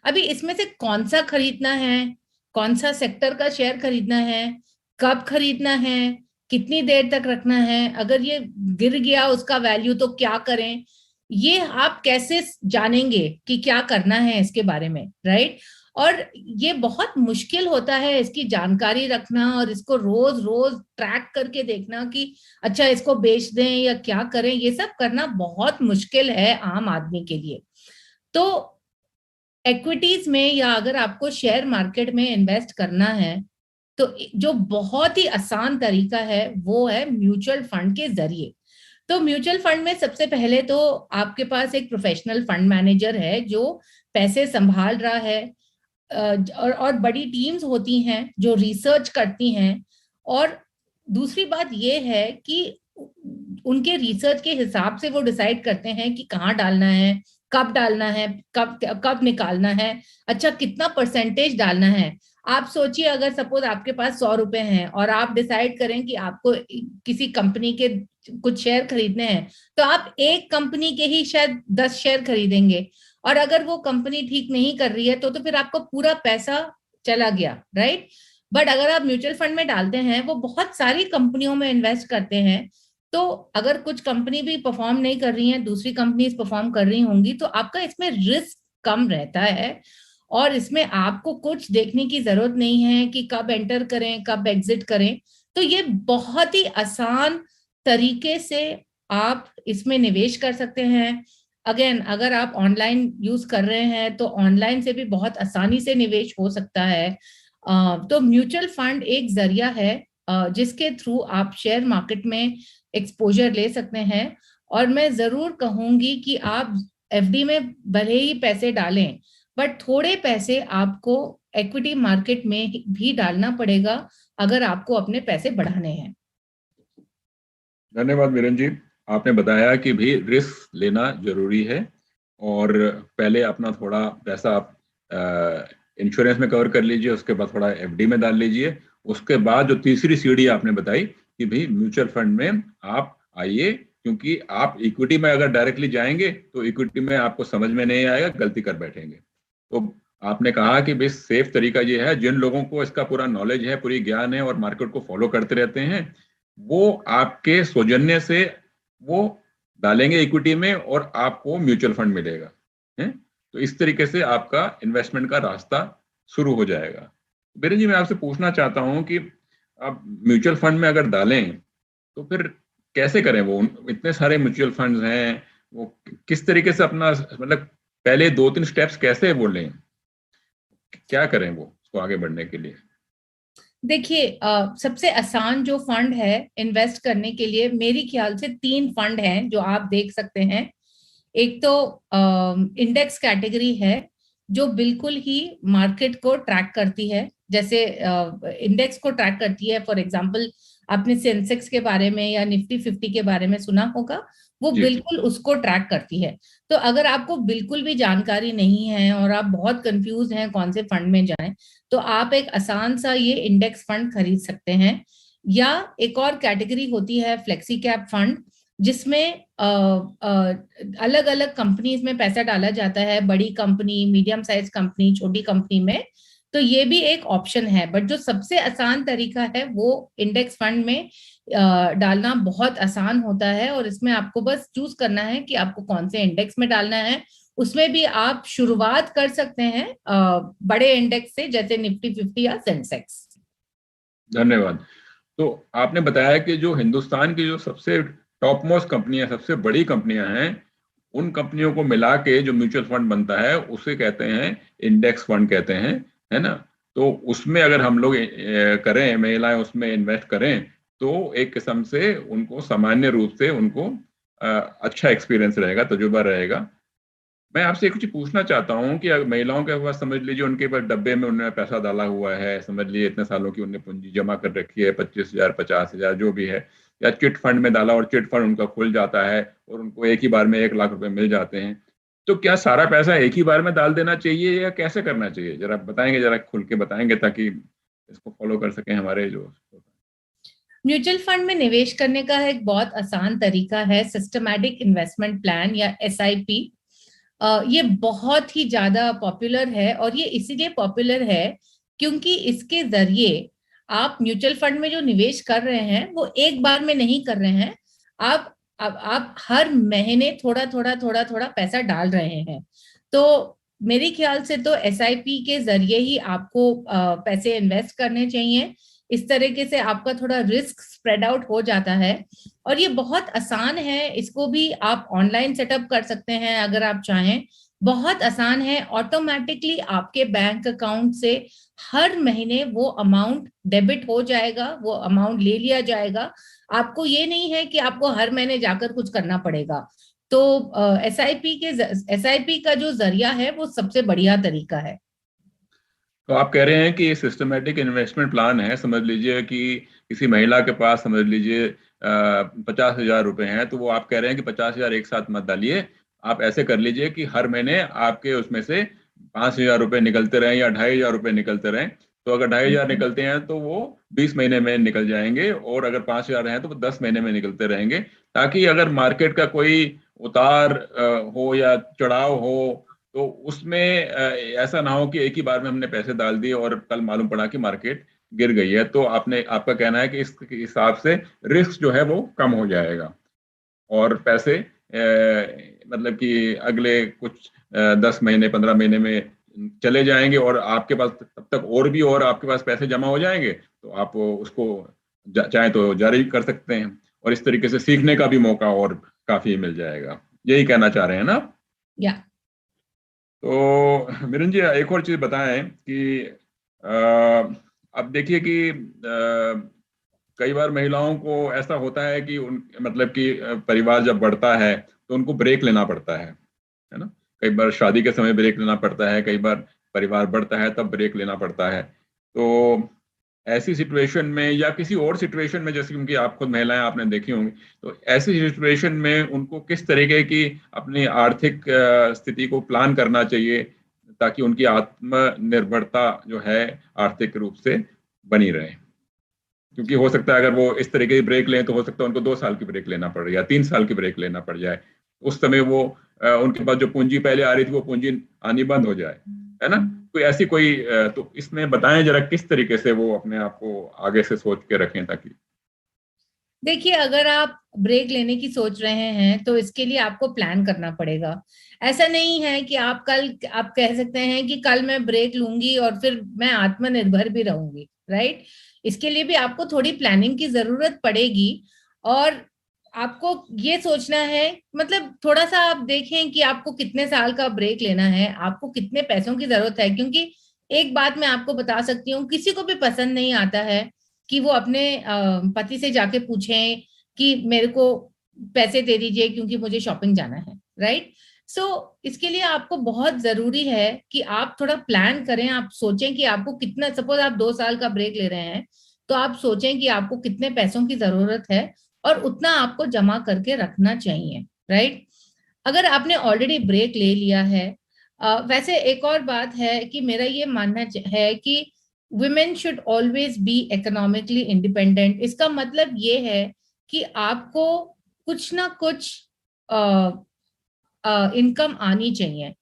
अभी इसमें से कौन सा खरीदना है, कौन सा सेक्टर का शेयर खरीदना है, कब खरीदना है, कितनी देर तक रखना है, अगर ये गिर गया उसका वैल्यू तो क्या करें, ये आप कैसे जानेंगे कि क्या करना है इसके बारे में, राइट? और ये बहुत मुश्किल होता है इसकी जानकारी रखना और इसको रोज रोज ट्रैक करके देखना कि अच्छा इसको बेच दें या क्या करें, ये सब करना बहुत मुश्किल है आम आदमी के लिए। तो इक्विटीज में या अगर आपको शेयर मार्केट में इन्वेस्ट करना है तो जो बहुत ही आसान तरीका है वो है म्यूचुअल फंड के जरिए। तो म्यूचुअल फंड में सबसे पहले तो आपके पास एक प्रोफेशनल फंड मैनेजर है जो पैसे संभाल रहा है, और बड़ी टीम्स होती हैं जो रिसर्च करती हैं। और दूसरी बात ये है कि उनके रिसर्च के हिसाब से वो डिसाइड करते हैं कि कहाँ डालना है, कब डालना है, कब कब निकालना है, अच्छा कितना परसेंटेज डालना है। आप सोचिए अगर सपोज आपके पास 100 रुपए हैं और आप डिसाइड करें कि आपको किसी कंपनी के कुछ शेयर खरीदने हैं, तो आप एक कंपनी के ही शायद 10 शेयर खरीदेंगे, और अगर वो कंपनी ठीक नहीं कर रही है तो फिर आपको पूरा पैसा चला गया, राइट? बट अगर आप म्यूचुअल फंड में डालते हैं, वो बहुत सारी कंपनियों में इन्वेस्ट करते हैं, तो अगर कुछ कंपनी भी परफॉर्म नहीं कर रही है, दूसरी कंपनीज परफॉर्म कर रही होंगी, तो आपका इसमें रिस्क कम रहता है। और इसमें आपको कुछ देखने की जरूरत नहीं है कि कब एंटर करें कब एग्जिट करें। तो ये बहुत ही आसान तरीके से आप इसमें निवेश कर सकते हैं। अगेन, अगर आप ऑनलाइन यूज कर रहे हैं तो ऑनलाइन से भी बहुत आसानी से निवेश हो सकता है। तो म्यूचुअल फंड एक जरिया है जिसके थ्रू आप शेयर मार्केट में एक्सपोजर ले सकते हैं। और मैं जरूर कहूंगी कि आप एफडी में भले ही पैसे डालें, बट थोड़े पैसे आपको इक्विटी मार्केट में भी डालना पड़ेगा अगर आपको अपने पैसे बढ़ाने हैं। धन्यवाद मिरन जी। आपने बताया कि भी रिस्क लेना जरूरी है, और पहले अपना थोड़ा पैसा आप इंश्योरेंस में कवर कर लीजिए, उसके बाद थोड़ा एफडी में डाल लीजिए, उसके बाद जो तीसरी सीढ़ी आपने बताई कि भाई म्यूचुअल फंड में आप आइए, क्योंकि आप इक्विटी में अगर डायरेक्टली जाएंगे तो इक्विटी में आपको समझ में नहीं आएगा, गलती कर बैठेंगे। तो आपने कहा कि भाई सेफ तरीका ये है, जिन लोगों को इसका पूरा नॉलेज है, पूरी ज्ञान है और मार्केट को फॉलो करते रहते हैं, वो आपके सौजन्य से वो डालेंगे इक्विटी में और आपको म्यूचुअल फंड मिलेगा है। तो इस तरीके से आपका इन्वेस्टमेंट का रास्ता शुरू हो जाएगा। बीरेन जी, मैं आपसे पूछना चाहता हूं कि आप म्यूचुअल फंड में अगर डालें तो फिर कैसे करें? वो इतने सारे म्यूचुअल फंड्स हैं, वो किस तरीके से अपना मतलब पहले 2-3 स्टेप्स कैसे वो लें, क्या करें वो उसको आगे बढ़ने के लिए? देखिए, सबसे आसान जो फंड है इन्वेस्ट करने के लिए, मेरे ख्याल से 3 फंड हैं जो आप देख सकते हैं। एक तो इंडेक्स कैटेगरी है जो बिल्कुल ही मार्केट को ट्रैक करती है, जैसे इंडेक्स को ट्रैक करती है। फॉर एग्जांपल, आपने सेंसेक्स के बारे में या निफ्टी 50 के बारे में सुना होगा, वो जी। बिल्कुल उसको ट्रैक करती है। तो अगर आपको बिल्कुल भी जानकारी नहीं है और आप बहुत कंफ्यूज हैं कौन से फंड में जाएं, तो आप एक आसान सा ये इंडेक्स फंड खरीद सकते हैं। या एक और कैटेगरी होती है फ्लेक्सी कैप फंड, जिसमें अलग अलग कंपनीज में पैसा डाला जाता है, बड़ी कंपनी, मीडियम साइज कंपनी, छोटी कंपनी में। तो ये भी एक ऑप्शन है, बट जो सबसे आसान तरीका है वो इंडेक्स फंड में डालना बहुत आसान होता है। और इसमें आपको बस चूज करना है कि आपको कौन से इंडेक्स में डालना है। उसमें भी आप शुरुआत कर सकते हैं बड़े इंडेक्स से, जैसे निफ्टी 50 या सेंसेक्स। धन्यवाद। तो आपने बताया कि जो हिंदुस्तान की जो सबसे टॉप मोस्ट कंपनियां, सबसे बड़ी कंपनियां हैं, उन कंपनियों को मिला के जो म्यूचुअल फंड बनता है उसे कहते हैं इंडेक्स फंड कहते हैं, है ना? तो उसमें अगर हम लोग करें, महिलाएं उसमें इन्वेस्ट करें, तो एक किस्म से उनको सामान्य रूप से उनको अच्छा एक्सपीरियंस रहेगा, तजुर्बा रहेगा। मैं आपसे कुछ पूछना चाहता हूँ कि अगर महिलाओं के पास, समझ लीजिए उनके पास डब्बे में उन्होंने पैसा डाला हुआ है, समझ लीजिए इतने सालों की उन्होंने पूंजी जमा कर रखी है, 25,000 50,000 जो भी है, या चिट फंड में डाला और चिट फंड उनका खुल जाता है और उनको एक ही बार में 1 लाख रुपए मिल जाते हैं, तो क्या सारा पैसा एक ही बार में डाल देना चाहिए या कैसे करना चाहिए? जरा बताएंगे, जरा खुल के बताएंगे ताकि इसको फॉलो कर सकें हमारे जो। म्यूचुअल फंड में निवेश करने का एक बहुत आसान तरीका है सिस्टमैटिक इन्वेस्टमेंट प्लान या SIP। ये बहुत ही ज्यादा पॉपुलर है, और ये इसीलिए पॉपुलर है क्योंकि इसके जरिए आप म्यूचुअल फंड में जो निवेश कर रहे हैं वो एक बार में नहीं कर रहे हैं। आप हर महीने थोड़ा थोड़ा थोड़ा थोड़ा पैसा डाल रहे हैं। तो मेरे ख्याल से तो SIP के जरिए ही आपको पैसे इन्वेस्ट करने चाहिए। इस तरीके से आपका थोड़ा रिस्क स्प्रेड आउट हो जाता है, और ये बहुत आसान है। इसको भी आप ऑनलाइन सेटअप कर सकते हैं अगर आप चाहें। बहुत आसान है, ऑटोमेटिकली आपके बैंक अकाउंट से हर महीने वो अमाउंट डेबिट हो जाएगा, वो अमाउंट ले लिया जाएगा। आपको ये नहीं है कि आपको हर महीने जाकर कुछ करना पड़ेगा। तो SIP का जो जरिया है वो सबसे बढ़िया तरीका है। तो आप कह रहे हैं कि ये सिस्टमेटिक इन्वेस्टमेंट प्लान है, समझ लीजिए कि किसी महिला के पास समझ लीजिए 50,000 रुपए हैं, तो वो आप कह रहे हैं कि 50,000 एक साथ मत डालिए, आप ऐसे कर लीजिए कि हर महीने आपके उसमें से 5,000 रुपए निकलते रहें या 2,500 रुपए निकलते रहें। तो अगर 2,500 निकलते हैं तो वो 20 महीने में निकल जाएंगे, और अगर 5,000 हैं तो वो 10 महीने में निकलते रहेंगे, ताकि अगर मार्केट का कोई उतार हो या चढ़ाव हो तो उसमें ऐसा ना हो कि एक ही बार में हमने पैसे डाल दिए और कल मालूम पड़ा कि मार्केट गिर गई है। तो आपका कहना है कि इस हिसाब से रिस्क जो है वो कम हो जाएगा, और पैसे मतलब कि अगले कुछ 10 महीने 15 महीने में चले जाएंगे, और आपके पास तब तक और आपके पास पैसे जमा हो जाएंगे, तो आप उसको चाहे तो जारी कर सकते हैं, और इस तरीके से सीखने का भी मौका और काफी मिल जाएगा। यही कहना चाह रहे हैं ना? या तो मिरन जी, एक और चीज बताएं कि अब देखिए कि कई बार महिलाओं को ऐसा होता है कि उन मतलब कि परिवार जब बढ़ता है तो उनको ब्रेक लेना पड़ता है ना? कई बार शादी के समय ब्रेक लेना पड़ता है, कई बार परिवार बढ़ता है तब ब्रेक लेना पड़ता है। तो ऐसी सिचुएशन में या किसी और सिचुएशन में, जैसे क्योंकि आप खुद महिलाएं आपने देखी होंगी, तो ऐसी सिचुएशन में उनको किस तरीके की अपनी आर्थिक स्थिति को प्लान करना चाहिए ताकि उनकी आत्मनिर्भरता जो है आर्थिक रूप से बनी रहे? क्योंकि हो सकता है अगर वो इस तरीके की ब्रेक लें तो हो सकता है उनको 2 साल की ब्रेक लेना पड़ या 3 साल की ब्रेक लेना पड़ जाए। उस समय वो उनके पास जो पूंजी पहले आ रही थी वो पूंजी आनी बंद हो जाए, है ना। कोई ऐसी कोई तो इसमें बताएं जरा किस तरीके से वो अपने आप को आगे से सोच के रखें ताकि। देखिए, अगर आप ब्रेक लेने की सोच रहे हैं तो इसके लिए आपको प्लान करना पड़ेगा। ऐसा नहीं है कि आप कह सकते हैं कि कल मैं ब्रेक लूंगी और फिर मैं आत्मनिर्भर भी रहूंगी, राइट। इसके लिए भी आपको थोड़ी प्लानिंग की जरूरत पड़ेगी। और आपको ये सोचना है, मतलब थोड़ा सा आप देखें कि आपको कितने साल का ब्रेक लेना है, आपको कितने पैसों की जरूरत है। क्योंकि एक बात मैं आपको बता सकती हूँ, किसी को भी पसंद नहीं आता है कि वो अपने पति से जाके पूछें कि मेरे को पैसे दे दीजिए क्योंकि मुझे शॉपिंग जाना है, राइट। सो इसके लिए आपको बहुत जरूरी है कि आप थोड़ा प्लान करें। आप सोचें कि आपको कितना, सपोज आप 2 साल का ब्रेक ले रहे हैं, तो आप सोचें कि आपको कितने पैसों की जरूरत है और उतना आपको जमा करके रखना चाहिए, राइट। अगर आपने ऑलरेडी ब्रेक ले लिया है, वैसे एक और बात है कि मेरा ये मानना है कि women should always be economically independent। इसका मतलब ये है कि आपको कुछ ना कुछ इनकम आनी चाहिए।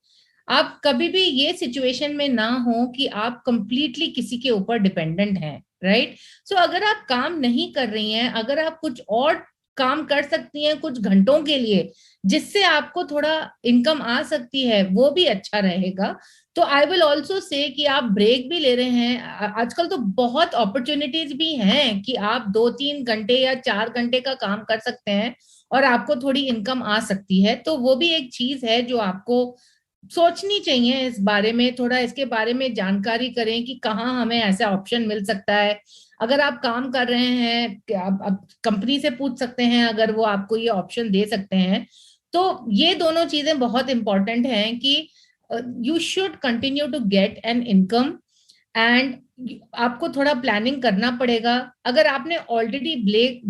आप कभी भी ये सिचुएशन में ना हो कि आप कंप्लीटली किसी के ऊपर डिपेंडेंट हैं, राइट। सो अगर आप काम नहीं कर रही हैं, अगर आप कुछ और काम कर सकती हैं कुछ घंटों के लिए जिससे आपको थोड़ा इनकम आ सकती है, वो भी अच्छा रहेगा। तो आई विल ऑल्सो से कि आप ब्रेक भी ले रहे हैं, आजकल तो बहुत अपॉर्चुनिटीज भी हैं कि आप 2-3 घंटे या 4 घंटे का काम कर सकते हैं और आपको थोड़ी इनकम आ सकती है। तो वो भी एक चीज है जो आपको सोचनी चाहिए। इस बारे में थोड़ा, इसके बारे में जानकारी करें कि कहाँ हमें ऐसा ऑप्शन मिल सकता है। अगर आप काम कर रहे हैं, आप कंपनी से पूछ सकते हैं अगर वो आपको ये ऑप्शन दे सकते हैं। तो ये दोनों चीजें बहुत इंपॉर्टेंट हैं कि you should continue to get an income and आपको थोड़ा प्लानिंग करना पड़ेगा। अगर आपने ऑलरेडी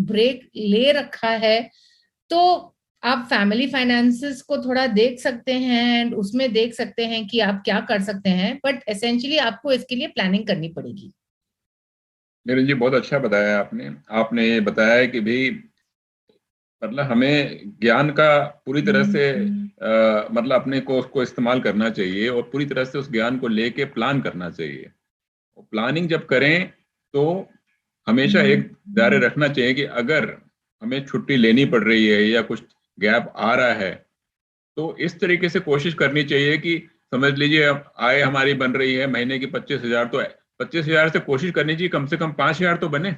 ब्रेक ले रखा है तो आप फैमिली फाइनेंसेस को थोड़ा देख सकते हैं एंड उसमें देख सकते हैं कि आप क्या कर सकते हैं, बट एसेंशियली आपको इसके लिए प्लानिंग करनी पड़ेगी। निरंजन जी बहुत अच्छा बताया आपने। आपने ये बताया कि भाई मतलब हमें ज्ञान का पूरी तरह से मतलब अपने को उसको इस्तेमाल करना चाहिए और पूरी तरह से उस ज्ञान को लेके प्लान करना चाहिए। और प्लानिंग जब करें तो हमेशा एक दायरे रखना चाहिए कि अगर हमें छुट्टी लेनी पड़ रही है या कुछ गैप आ रहा है तो इस तरीके से कोशिश करनी चाहिए कि समझ लीजिए अब आय हमारी बन रही है महीने की 25,000, तो 25,000 से कोशिश करनी चाहिए कम से कम 5,000 तो बने।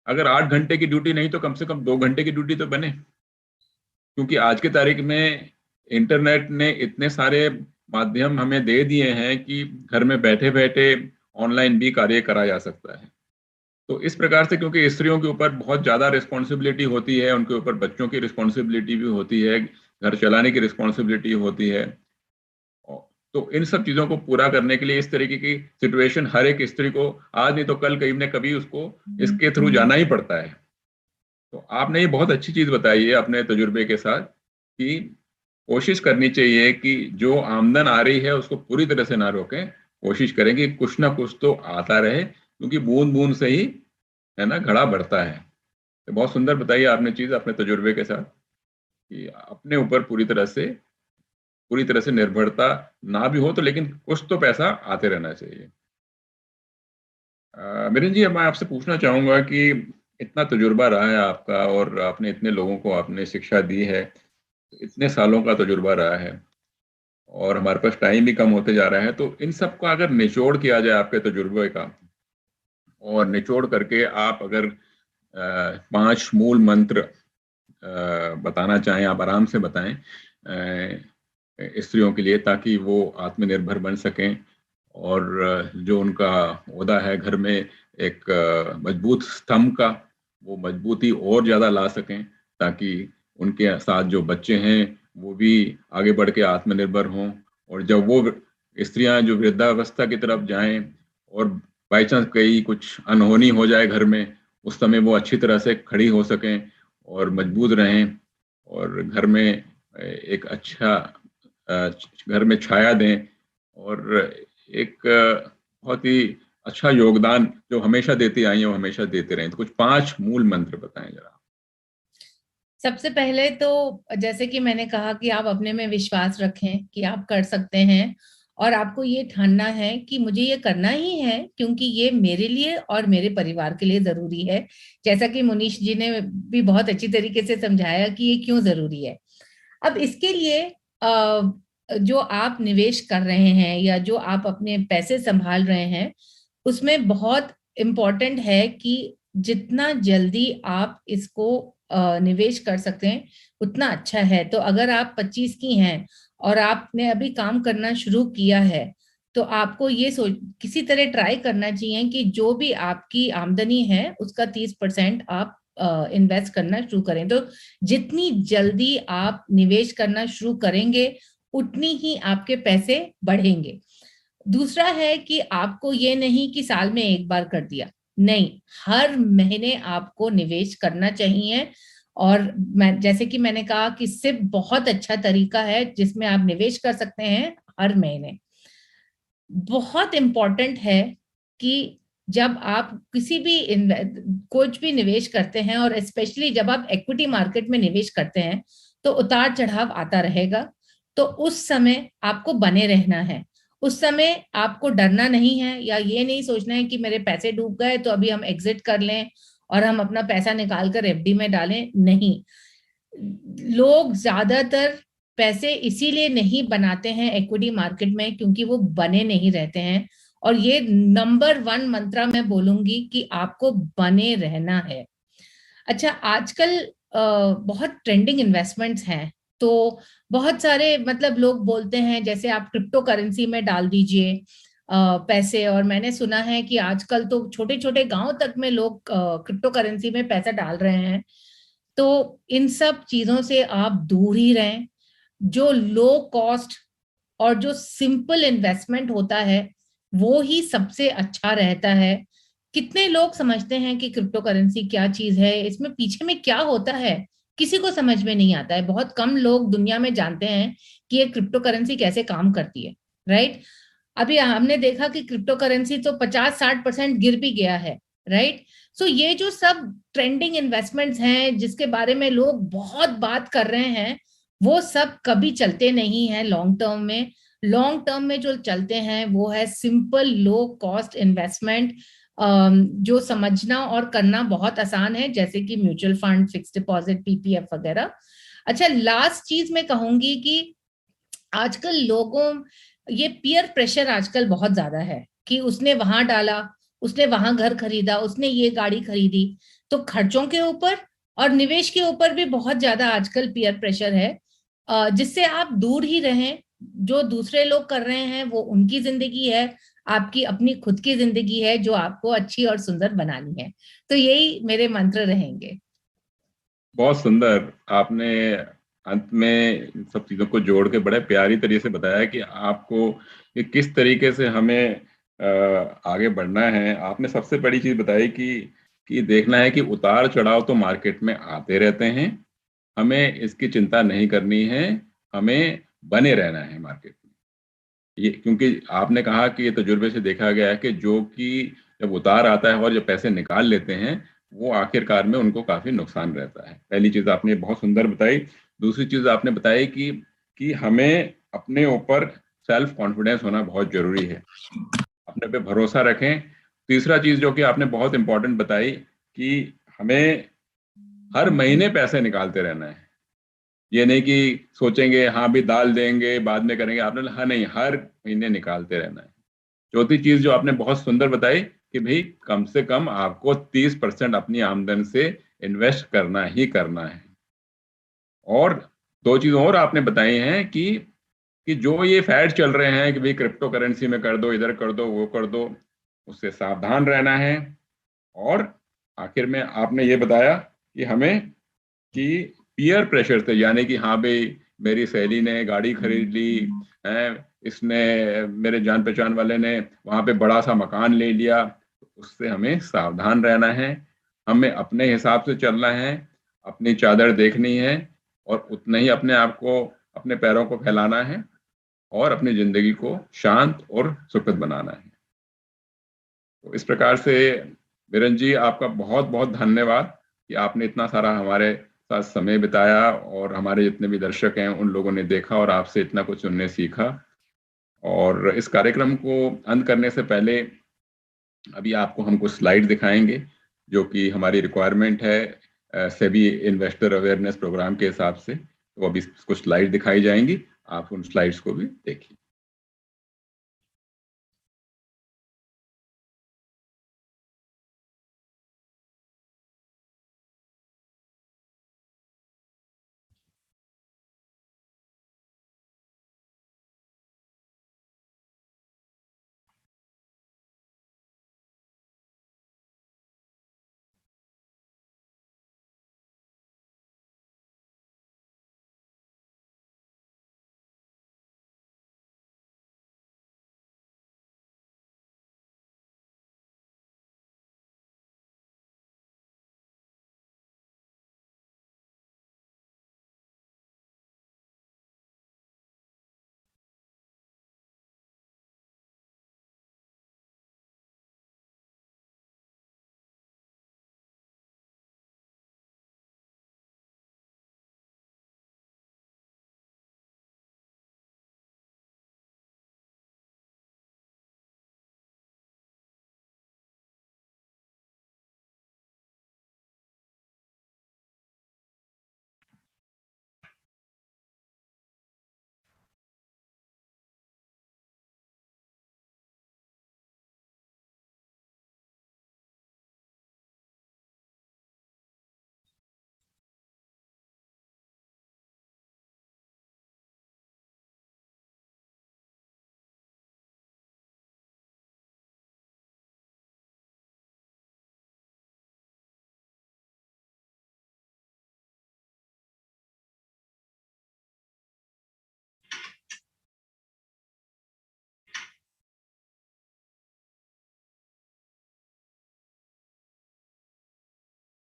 अगर 8 घंटे की ड्यूटी नहीं तो कम से कम 2 घंटे की ड्यूटी तो बने। क्योंकि आज की तारीख में इंटरनेट ने इतने सारे माध्यम हमें दे दिए हैं कि घर में बैठे बैठे ऑनलाइन भी कार्य करा जा सकता है। तो इस प्रकार से क्योंकि स्त्रियों के ऊपर बहुत ज़्यादा रिस्पॉन्सिबिलिटी होती है, उनके ऊपर बच्चों की रिस्पॉन्सिबिलिटी भी होती है, घर चलाने की रिस्पॉन्सिबिलिटी होती है। तो इन सब चीज़ों को पूरा करने के लिए इस तरीके की सिचुएशन हर एक स्त्री को आज नहीं तो कल कहीं न कभी उसको इसके थ्रू जाना ही पड़ता है। तो आपने ये बहुत अच्छी चीज़ बताई है अपने तजुर्बे के साथ कि कोशिश करनी चाहिए कि जो आमदन आ रही है उसको पूरी तरह से ना रोकें। कोशिश करें कि कुछ ना कुछ तो आता रहे क्योंकि बूंद-बूंद से ही है ना घड़ा बढ़ता है। तो बहुत सुंदर बताई आपने चीज़ अपने तजुर्बे के साथ कि अपने ऊपर पूरी तरह से निर्भरता ना भी हो तो लेकिन कुछ तो पैसा आते रहना चाहिए। मिलिंद जी, अब मैं आपसे पूछना चाहूँगा कि इतना तजुर्बा रहा है आपका और आपने इतने लोगों को आपने शिक्षा दी है, इतने सालों का तजुर्बा रहा है और हमारे पास टाइम भी कम होते जा रहा है, तो इन सब का अगर निचोड़ किया जाए आपके तजुर्बे का और निचोड़ करके आप अगर 5 मूल मंत्र बताना चाहें, आप आराम से बताएं स्त्रियों के लिए ताकि वो आत्मनिर्भर बन सकें और जो उनका ओहदा है घर में एक मजबूत स्तंभ का, वो मजबूती और ज़्यादा ला सकें ताकि उनके साथ जो बच्चे हैं वो भी आगे बढ़ के आत्मनिर्भर हों। और जब वो स्त्रियां जो वृद्धावस्था की तरफ जाएं और बाई चांस कहीं कुछ अनहोनी हो जाए घर में, उस समय वो अच्छी तरह से खड़ी हो सकें और मजबूत रहें और घर में एक अच्छा घर में छाया दें और एक बहुत ही अच्छा योगदान जो हमेशा देती आई है वो हमेशा देते रहें, तो कुछ 5 मूल मंत्र बताएं जरा। सबसे पहले तो जैसे कि मैंने कहा कि आप अपने में विश्वास रखें कि आप कर सकते हैं, और आपको ये ठानना है कि मुझे ये करना ही है क्योंकि ये मेरे लिए और मेरे परिवार के लिए जरूरी है। जैसा कि मुनीश जी ने भी बहुत अच्छी तरीके से समझाया कि ये क्यों जरूरी है। अब इसके लिए जो आप निवेश कर रहे हैं या जो आप अपने पैसे संभाल रहे हैं, उसमें बहुत इम्पोर्टेंट है कि जितना जल्दी आप इसको निवेश कर सकते हैं उतना अच्छा है। तो अगर आप 25 की हैं और आपने अभी काम करना शुरू किया है, तो आपको ये सोच किसी तरह ट्राई करना चाहिए कि जो भी आपकी आमदनी है उसका 30% आप इन्वेस्ट करना शुरू करें। तो जितनी जल्दी आप निवेश करना शुरू करेंगे उतनी ही आपके पैसे बढ़ेंगे। दूसरा है कि आपको ये नहीं कि साल में एक बार कर दिया, नहीं, हर महीने आपको निवेश करना चाहिए। और मैं जैसे कि मैंने कहा कि सिर्फ बहुत अच्छा तरीका है जिसमें आप निवेश कर सकते हैं हर महीने। बहुत इंपॉर्टेंट है कि जब आप किसी भी कुछ भी निवेश करते हैं, और स्पेशली जब आप इक्विटी मार्केट में निवेश करते हैं, तो उतार चढ़ाव आता रहेगा। तो उस समय आपको बने रहना है। उस समय आपको डरना नहीं है या ये नहीं सोचना है कि मेरे पैसे डूब गए तो अभी हम एग्जिट कर लें और हम अपना पैसा निकाल कर एफडी में डालें। नहीं, लोग ज्यादातर पैसे इसीलिए नहीं बनाते हैं इक्विटी मार्केट में क्योंकि वो बने नहीं रहते हैं। और ये नंबर 1 मंत्रा मैं बोलूंगी कि आपको बने रहना है। अच्छा, आजकल बहुत ट्रेंडिंग इन्वेस्टमेंट्स हैं। तो बहुत सारे मतलब लोग बोलते हैं जैसे आप क्रिप्टो करेंसी में डाल दीजिए पैसे, और मैंने सुना है कि आजकल तो छोटे छोटे गांव तक में लोग क्रिप्टो करेंसी में पैसा डाल रहे हैं। तो इन सब चीजों से आप दूर ही रहें। जो लो कॉस्ट और जो सिंपल इन्वेस्टमेंट होता है वो ही सबसे अच्छा रहता है। कितने लोग समझते हैं कि क्रिप्टो करेंसी क्या चीज है, इसमें पीछे में क्या होता है, किसी को समझ में नहीं आता है। बहुत कम लोग दुनिया में जानते हैं कि ये क्रिप्टो करेंसी कैसे काम करती है, राइट। अभी हमने देखा कि क्रिप्टो करेंसी तो 50-60% गिर भी गया है, राइट। सो ये जो सब ट्रेंडिंग इन्वेस्टमेंट्स हैं जिसके बारे में लोग बहुत बात कर रहे हैं, वो सब कभी चलते नहीं हैं लॉन्ग टर्म में। लॉन्ग टर्म में जो चलते हैं वो है सिंपल लो कॉस्ट इन्वेस्टमेंट, जो समझना और करना बहुत आसान है, जैसे कि mutual fund, fix deposit, PPF वगैरह। अच्छा, लास्ट चीज मैं कहूंगी कि आजकल लोगों, ये पीयर प्रेशर आजकल बहुत ज्यादा है कि उसने वहां डाला, उसने वहां घर खरीदा, उसने ये गाड़ी खरीदी। तो खर्चों के ऊपर और निवेश के ऊपर भी बहुत ज्यादा आजकल पीयर प्रेशर है, जिससे आप दूर ही रहें। जो दूसरे लोग कर रहे हैं वो उनकी जिंदगी है, आपकी अपनी खुद की जिंदगी है जो आपको अच्छी और सुंदर बनानी है। तो यही मेरे मंत्र रहेंगे। बहुत सुंदर आपने अंत में इन सब चीजों को जोड़ के बड़े प्यारी तरीके से बताया कि आपको कि किस तरीके से हमें आगे बढ़ना है। आपने सबसे बड़ी चीज बताई कि देखना है कि उतार चढ़ाव तो मार्केट में आते रहते हैं, हमें इसकी चिंता नहीं करनी है, हमें बने रहना है मार्केट में। ये क्योंकि आपने कहा कि ये तजुर्बे से देखा गया है कि जो कि जब उतार आता है और जब पैसे निकाल लेते हैं वो आखिरकार में उनको काफी नुकसान रहता है। पहली चीज आपने बहुत सुंदर बताई। दूसरी चीज आपने बताई कि हमें अपने ऊपर सेल्फ कॉन्फिडेंस होना बहुत जरूरी है, अपने पे भरोसा रखें। तीसरा चीज जो कि आपने बहुत इंपॉर्टेंट बताई कि हमें हर महीने पैसे निकालते रहना है। ये नहीं कि सोचेंगे हाँ भी डाल देंगे बाद में करेंगे, आपने हाँ नहीं, हर महीने निकालते रहना है। चौथी चीज जो आपने बहुत सुंदर बताई कि भाई कम से कम आपको 30% अपनी आमदन से इन्वेस्ट करना ही करना है। और दो चीज और आपने बताई हैं कि जो ये फैड चल रहे हैं कि भाई क्रिप्टो करेंसी में कर दो, इधर कर दो, वो कर दो, उससे सावधान रहना है। और आखिर में आपने ये बताया कि हमें कि पीयर प्रेशर से, यानी कि हाँ भाई मेरी सहेली ने गाड़ी खरीद ली है, इसने मेरे जान पहचान वाले ने वहां पे बड़ा सा मकान ले लिया, उससे हमें सावधान रहना है। हमें अपने हिसाब से चलना है, अपनी चादर देखनी है और उतना ही अपने आप को, अपने पैरों को फैलाना है और अपनी जिंदगी को शांत और सुखद बनाना है। तो इस प्रकार से बीरेन जी आपका बहुत बहुत धन्यवाद कि आपने इतना सारा हमारे साथ समय बिताया और हमारे जितने भी दर्शक हैं उन लोगों ने देखा और आपसे इतना कुछ उनने सीखा। और इस कार्यक्रम को अंत करने से पहले अभी आपको हम कुछ स्लाइड दिखाएंगे जो कि हमारी रिक्वायरमेंट है सेबी इन्वेस्टर अवेयरनेस प्रोग्राम के हिसाब से। तो अभी कुछ स्लाइड दिखाई जाएंगी, आप उन स्लाइड्स को भी देखिए।